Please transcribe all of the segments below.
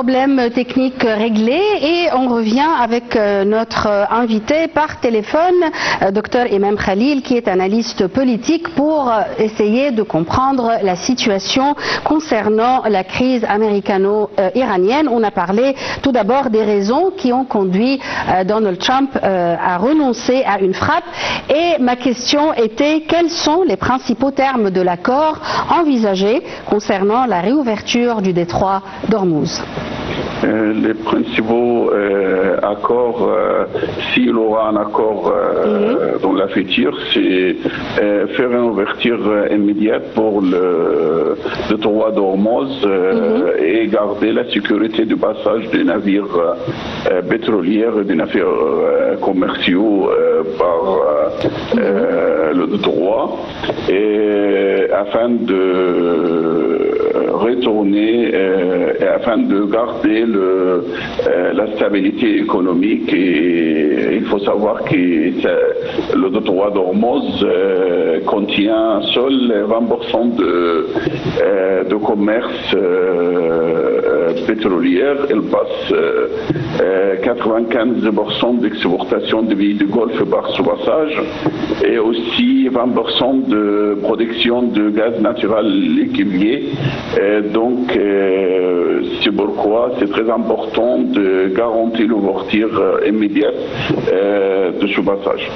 problème technique réglé et on revient avec notre invité par téléphone, Dr Imam Khalil, qui est analyste politique, pour essayer de comprendre la situation concernant la crise américano-iranienne. On a parlé tout d'abord des raisons qui ont conduit Donald Trump à renoncer à une frappe, et ma question était: quels sont les principaux termes de l'accord envisagé concernant la réouverture du détroit d'Ormuz? Les principaux accords, s'il y aura un accord dans la future, c'est faire une ouverture immédiate pour le détroit d'Ormuz et garder la sécurité du passage des navires pétroliers et des navires commerciaux par le détroit, et afin de retourner, afin de garder la stabilité économique. Et il faut savoir que le détroit d'Ormuz contient seul 20% de commerce pétrolier. Il passe 95% d'exportation de pays du Golfe par ce passage, et aussi 20% de production de gaz naturel liquéfié. Donc c'est pourquoi c'est très important de garantir l'ouverture immédiate de ce passage.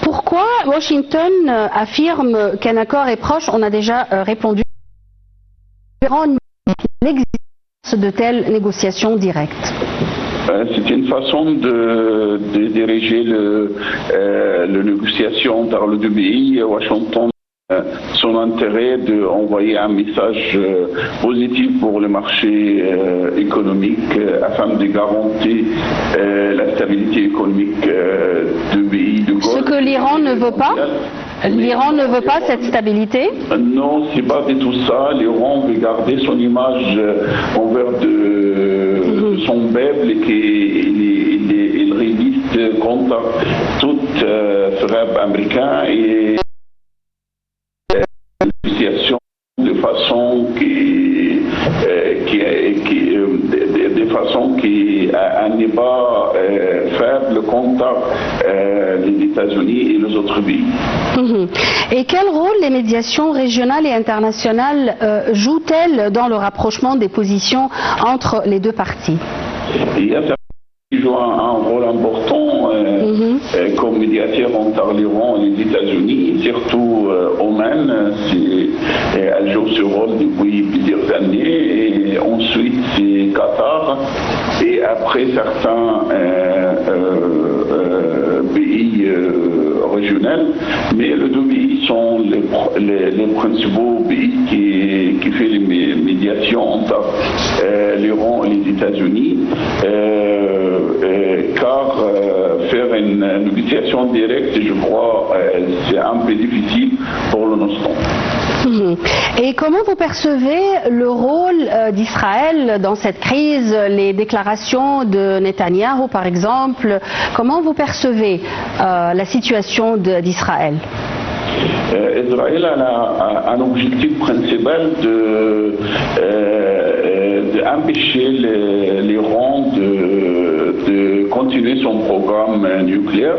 Pourquoi Washington affirme qu'un accord est proche? On a déjà répondu. L'existence de telles négociations directes. C'est une façon de diriger les négociations par le deux pays. Washington son intérêt d'envoyer un message positif pour le marché économique afin de garantir la stabilité économique du pays du Golfe. Ce que l'Iran ne veut pas? L'Iran ne veut pas cette stabilité? Non, c'est pas du tout ça. L'Iran veut garder son image envers de son peuple, et qu'il résiste contre tout frère américain et de façon qui a un débat faible contre les États-Unis et les autres pays. Et quel rôle les médiations régionales et internationales jouent-elles dans le rapprochement des positions entre les deux parties? Il y a qui jouent un rôle important comme médiateur entre l'Iran et les États-Unis, surtout Oman. Elle joue ce rôle depuis plusieurs années, et ensuite c'est Qatar, et après certains pays régionaux. Mais les deux pays sont les principaux pays qui font les médiations entre l'Iran et les États-Unis. Car faire une négociation directe, je crois, c'est un peu difficile pour l'instant. Et comment vous percevez le rôle d'Israël dans cette crise, les déclarations de Netanyahou par exemple? Comment vous percevez la situation d'Israël? Israël a un objectif principal d'empêcher l'Iran de continuer son programme nucléaire.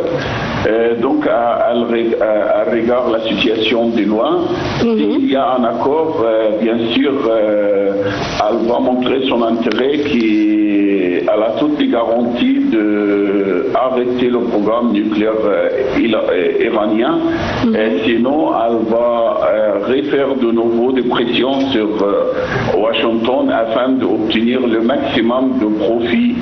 Donc, elle regarde la situation de loin. S'il y a un accord, bien sûr, elle va montrer son intérêt, qu'elle a toutes les garanties d'arrêter le programme nucléaire iranien. Sinon, elle va refaire de nouveau des pressions sur Washington afin d'obtenir le maximum de profit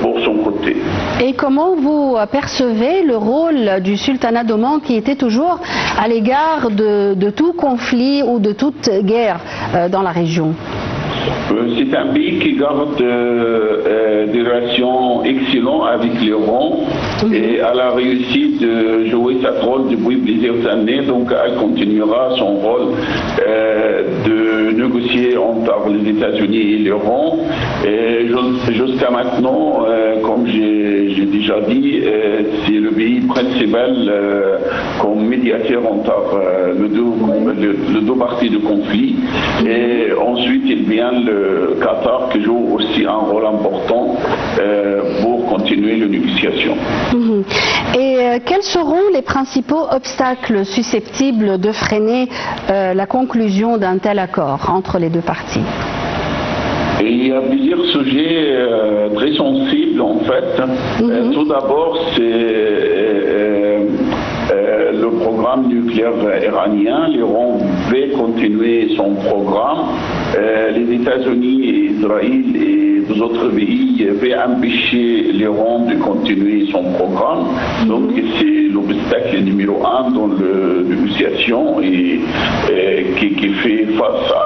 pour son côté. Et comment vous percevez le rôle du sultanat d'Oman, qui était toujours à l'égard de tout conflit ou de toute guerre dans la région? C'est un pays qui garde des relations excellentes avec l'Iran, et elle a réussi de jouer sa rôle depuis plusieurs années, donc elle continuera son rôle de négocier entre les États-Unis et l'Iran. Et jusqu'à maintenant, comme j'ai j'ai déjà dit, c'est le pays principal comme médiateur entre les deux parties du conflit. Et ensuite, il vient le Qatar qui joue aussi un rôle important pour continuer les négociations. Et quels seront les principaux obstacles susceptibles de freiner la conclusion d'un tel accord entre les deux parties? Et il y a plusieurs sujets très sensibles en fait. Tout d'abord, c'est le programme nucléaire iranien. L'Iran veut continuer son programme. Les États-Unis, Israël et d'autres pays veulent empêcher l'Iran de continuer son programme. Donc c'est l'obstacle numéro 1 dans la négociation et qui fait face à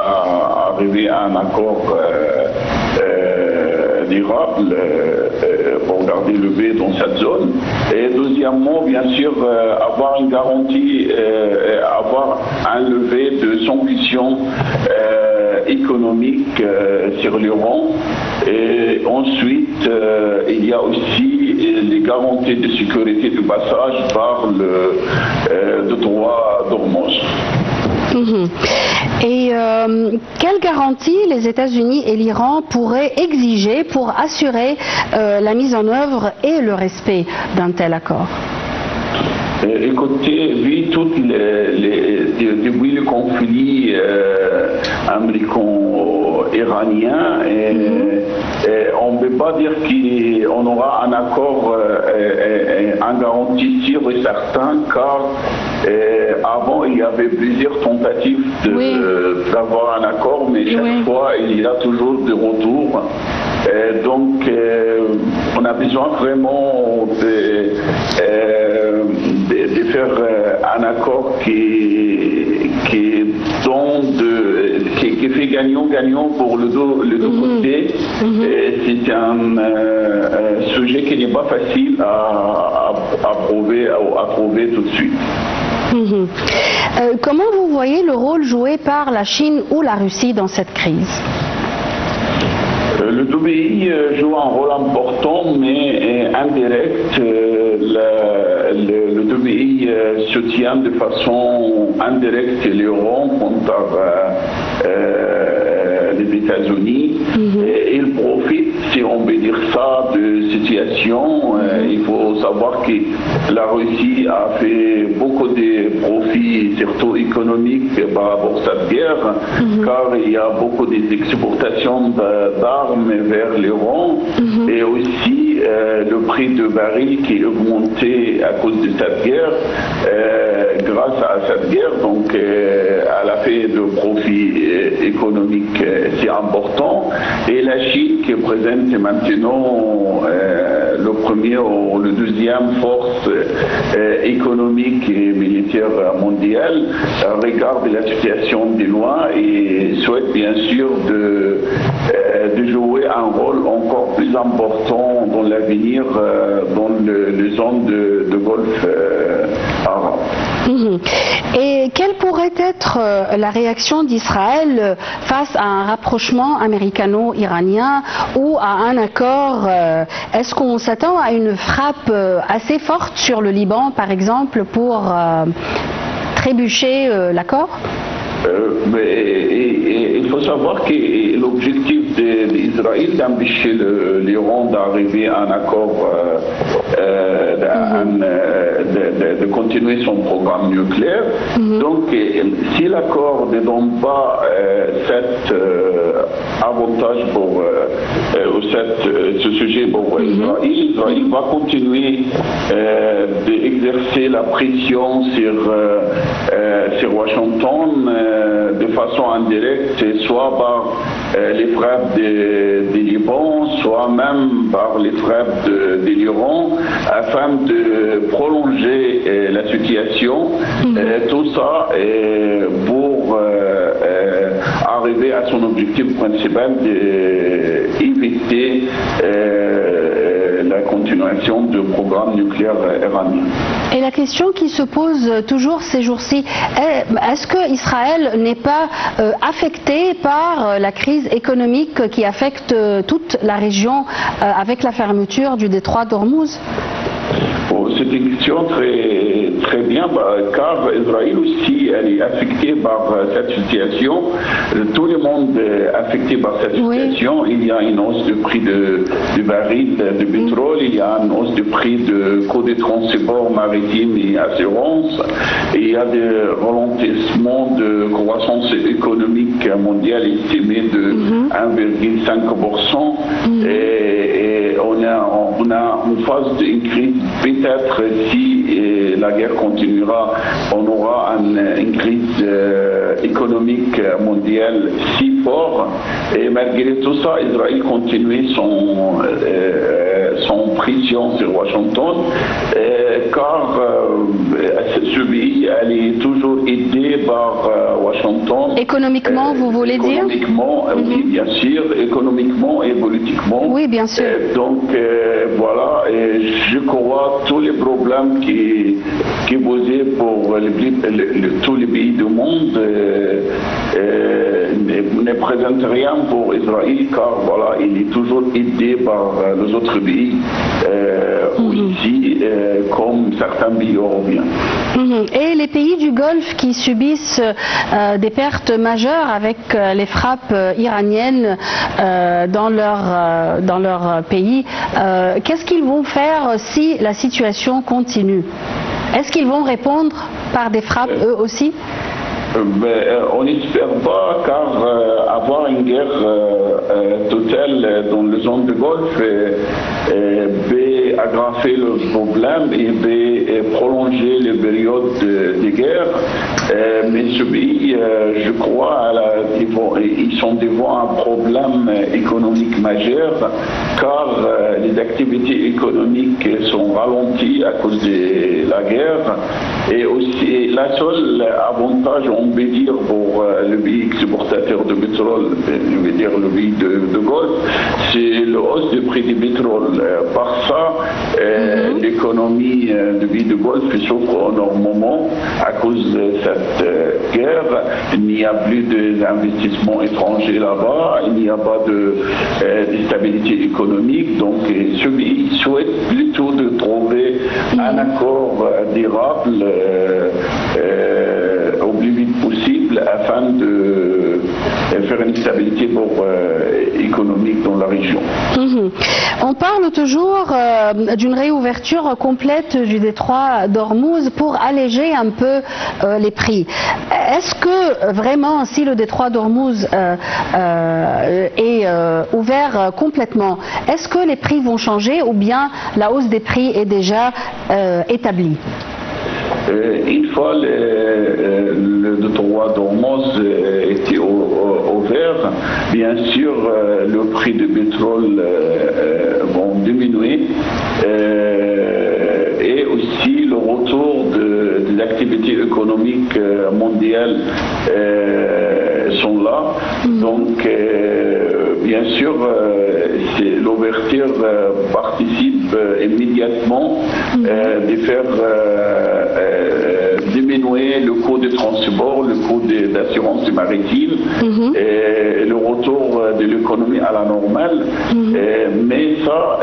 arriver à un accord durable pour garder le paix dans cette zone. Et deuxièmement, bien sûr, avoir une garantie, avoir un levé de sanctions économiques sur l'Iran. Et ensuite, il y a aussi les garanties de sécurité du passage par le droit d'Ormuz. Et quelles garanties les États-Unis et l'Iran pourraient exiger pour assurer la mise en œuvre et le respect d'un tel accord? Écoutez, vu depuis le conflit américo-iranien, on ne peut pas dire qu'on aura un accord, un garantie sûr et certain, car avant il y avait plusieurs tentatives d'avoir un accord, mais chaque fois il y a toujours des retours. Donc on a besoin vraiment de faire un accord qui fait gagnant-gagnant pour les deux côtés. C'est un sujet qui n'est pas facile à approuver tout de suite. Comment vous voyez le rôle joué par la Chine ou la Russie dans cette crise? Le deux pays joue un rôle important, mais indirect. Le deux pays soutient de façon indirecte l'Iran contre les États-Unis. Ils profitent, si on peut dire ça, de situation. Il faut savoir que la Russie a fait beaucoup de profits, surtout économiques, par rapport à cette guerre, car il y a beaucoup d'exportations d'armes vers l'Iran et aussi le prix du baril qui est augmenté à cause de cette guerre. Grâce à cette guerre, donc elle a fait de profits économiques si importants. Et la Chine qui présente maintenant le premier ou le deuxième force économique et militaire mondiale regarde la situation de loin et souhaite bien sûr de jouer un rôle encore plus important dans l'avenir dans les zones de Golfe arabe. Et quelle pourrait être la réaction d'Israël face à un rapprochement américano-iranien ou à un accord? Est-ce qu'on s'attend à une frappe assez forte sur le Liban, par exemple, pour trébucher l'accord? Il faut savoir que l'objectif d'Israël d'empêcher l'Iran d'arriver à un accord, de continuer son programme nucléaire. Donc, si l'accord ne donne pas cet avantage pour ce sujet pour Israël va continuer d'exercer la pression sur Washington de façon indirecte, soit par les frappes du Liban, soit même par les frappes de l'Iran, afin de prolonger la situation. Tout ça pour arriver à son objectif principal d'éviter la continuation du programme nucléaire iranien. Et la question qui se pose toujours ces jours-ci, est-ce que Israël n'est pas affecté par la crise économique qui affecte toute la région avec la fermeture du détroit d'Ormuz? C'est une question très bien, car Israël aussi elle est affecté par cette situation. Tout le monde est affecté par cette situation. Oui. Il y a une hausse du prix du baril de pétrole, il y a une hausse du prix de coût de transport maritime et assurance. Et il y a des ralentissements de croissance économique mondiale estimés de 1,5%. Et on a en phase d'une crise. Peut-être si la guerre continuera, on aura une crise économique mondiale si forte. Et malgré tout ça, Israël continue son pression sur Washington, car ce pays elle est toujours aidé par Washington. Économiquement, vous voulez dire? Économiquement, oui, bien sûr, économiquement et politiquement. Oui, bien sûr. Donc, voilà, et je crois tous les problèmes qui posaient pour tous les pays du monde ne présentent rien pour Israël, car voilà, il est toujours aidé par les autres pays, aussi, comme certains pays européens. Et les pays du Golfe qui subissent des pertes majeures avec les frappes iraniennes dans leur pays, qu'est-ce qu'ils vont faire si la situation continue? Est-ce qu'ils vont répondre par des frappes eux aussi? On n'espère pas, car avoir une guerre totale dans la zone du Golfe peut aggraver le problème et peut prolonger les périodes de guerre. Mais ce pays, je crois, ils sont devant un problème économique majeur, car les activités économiques sont ralenties à cause de la guerre. Et aussi, la seule avantage, on peut dire, pour le pays exportateur de pétrole, je veux dire le pays de Golfe, c'est la hausse du prix du pétrole. Par ça, l'économie du pays de Golfe souffre énormément à cause de cette guerre. Il n'y a plus d'investissements étrangers là-bas, il n'y a pas de stabilité économique. Donc, ce pays souhaite plutôt de trouver un accord durable au plus vite possible afin de faire une stabilité économique dans la région. On parle toujours d'une réouverture complète du détroit d'Ormuz pour alléger un peu les prix. Est-ce que vraiment, si le détroit d'Ormuz est ouvert complètement, est-ce que les prix vont changer ou bien la hausse des prix est déjà établie? Une fois le détroit d'Ormuz était ouvert, bien sûr, le prix du pétrole vont diminuer et aussi le retour des activités économiques mondiales sont là. Donc, bien sûr, l'ouverture participe immédiatement de faire diminuer le coût de transport, le coût d'assurance maritime, et le retour de l'économie à la normale. Mais ça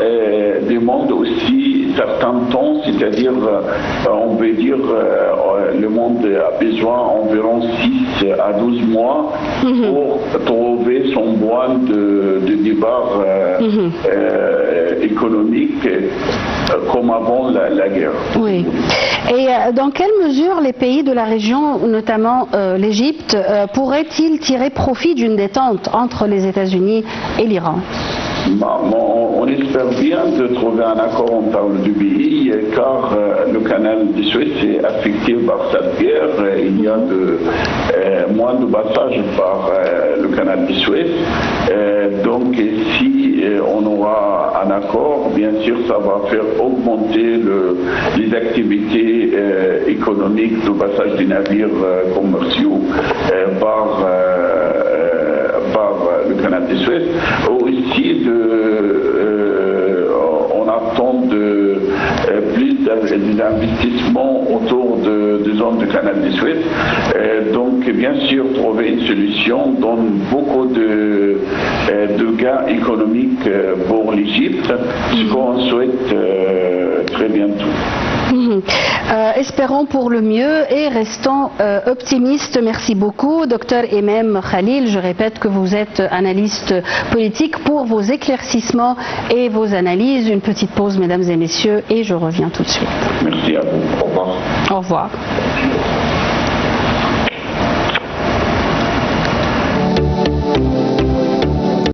demande aussi certain temps, c'est-à-dire, on peut dire, le monde a besoin environ 6 à 12 mois pour trouver son point de départ économique comme avant la guerre. Oui. Et dans quelle mesure les pays de la région, notamment l'Égypte, pourraient-ils tirer profit d'une détente entre les États-Unis et l'Iran? On espère bien de trouver un accord entre les deux pays, car le canal de Suez est affecté par cette guerre. Il y a moins de passages par le canal de Suez. Donc, si on aura un accord, bien sûr, ça va faire augmenter les activités économiques de passage des navires commerciaux par le canal de Suez. Aussi, on attend des investissements autour de zones de Canal de Suez. Donc, bien sûr, trouver une solution donne beaucoup de gains économiques pour l'Égypte, ce qu'on souhaite très bientôt. Espérons pour le mieux et restons optimistes. Merci beaucoup, Dr Emem Khalil. Je répète que vous êtes analyste politique, pour vos éclaircissements et vos analyses. Une petite pause, mesdames et messieurs, et je reviens tout de suite. Merci à vous. Au revoir. Au revoir.